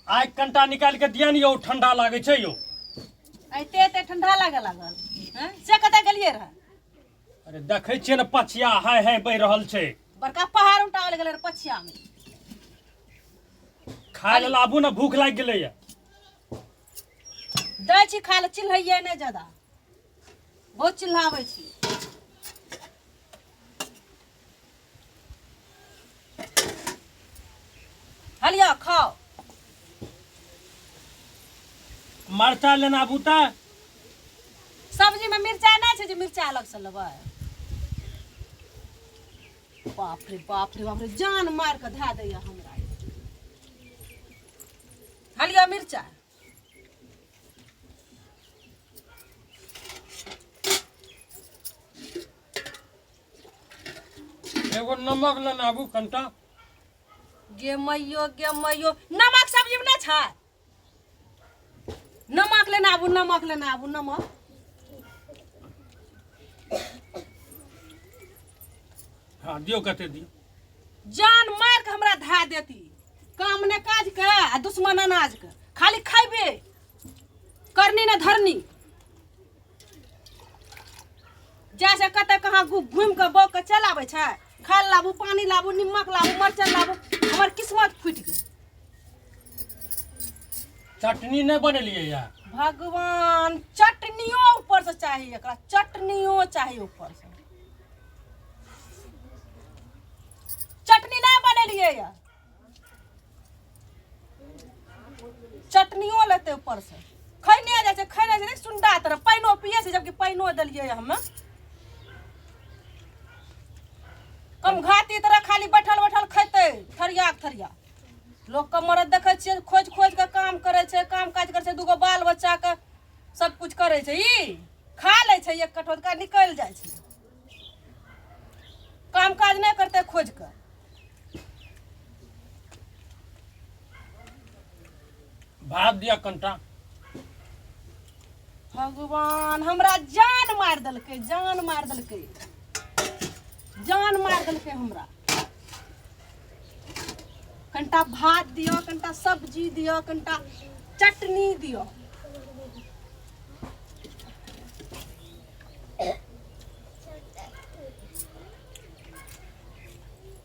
आइ कंटा निकाल के दिया यो ठंडा लागे छै यो। एते ठंडा लागे लागल हैं से कतै गेलियै रह? अरे देखै छियै न पछिया है बहि रहल छै। बड़का पहाड़ उठावल गेलै पछिया में। खाय ले लाबू न, भूख लाग गेलै या। दै छी खाय ले, चिल्हैये नै ज्यादा, बहुत चिल्लाबै छी। हलिया खाओ। मरचा लेना आबू त। सब्जी में मिर्चाई नहीं छै जे मिर्चाई अलग से लेबै? बाप रे बाप रे बाप रे, जान मार के धा दैया हमरा। हलिया मिर्चाई। एगो नमक लेना आबू कंटा। गे मैयो, नमक सब्जी में नहीं छै? नमक लेना आबू, नमक लेना आबू, नमक। हाँ दियो, कते दियो। जान मार के हमरा धा देती। काम ने काज के आ दुश्मन अनाज के, खाली खाइबे करनी ने धरनी। जैसे कते कहाँ घूम के बौक के चल आबै छै। खाल लाबू, पानी लाबू, निमक लाबू, मरचन लाबू, हमर किस्मत फूट गई। चटनी नहीं बनेलिए या? भगवान, चटनियो ऊपर से चाहिए, एकरा चटनियो चाहिए ऊपर से। चटनी नहीं बनेलिए या, चटनियो लेते ऊपर से। खैने जाए छै, खैने से सुंडा तरह पाइनो पिए से, जबकि पाइनो दलिए हमें। कम घाती तरह खाली बैठल बैठल खेते थरिया के थरिया। लोग के मरद देखे छियै खोज खोज के काम करे छै, काम काज करे छै, दूगो बाल बच्चा के सब कुछ करे छै। ई खा ले छै एक कटोर का, निकल जाए छै। काम काज नहीं करते खोज के। भात दिया कंटा। भगवान, हमरा जान मार देलकै, जान मार देलकै, जान मार देलकै हमरा। कंटा भात दियो, कंटा सब्जी दियो, कंटा चटनी दियो।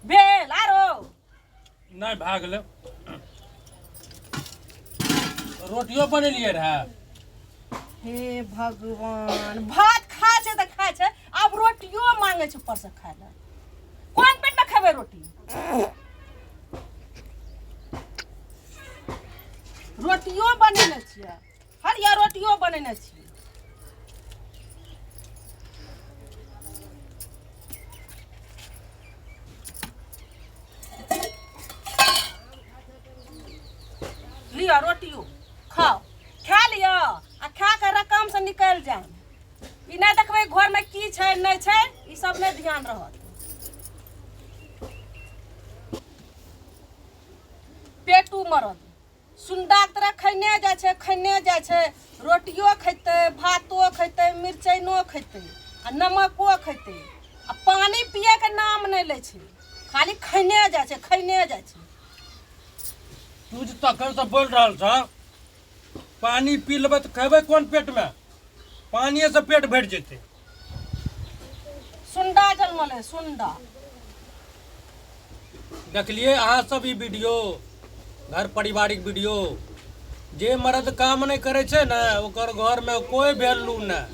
भेल आरो नहीं भाग ले। रोटियो बनेलिए रहा। हे भगवान, भात खाए छै त खाए छै, अब रोटियो मांगे छै ऊपर से खाए ले। कोन पेट में खेबै रोटी? रोटियो बनेने छियै, हरिया रोटियो बनेने छियै। लिया रोटियो खाओ, खा लिया आ खा के रकम से निकल जाए। ई नहीं देखबै घर में की छै नहीं छै, ई सब में ध्यान रहत। पेटू मरद सुंडा के तरह खैने जाए छै, खैने जाए छै। रोटियो खैते, भातो खैते, मिर्चाइनो खैते आ नमको खैते आ पानी पिए के नाम नहीं ले छै, खाली खैने जाए छै, खैने जाए छै। तू जे तखन से बोल रहल छ, पानी पी लेबै तो खेबै कोन पेट में? पानिये से पेट भर जेते। सुंडा जन्मल है, सुंडा। देखलिए अहाँ सब ई वीडियो, घर पारिवारिक वीडियो। जे मर्द काम नहीं करे छै ना, ओकर घर में कोई वैल्यू नहीं,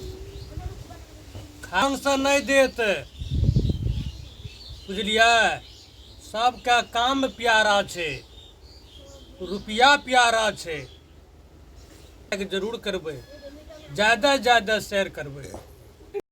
खान से नहीं देत। बुझलिए? सबका काम प्यारा छै, रुपया प्यारा छै। जरूर करबै, ज्यादा ज्यादा शेयर करबै।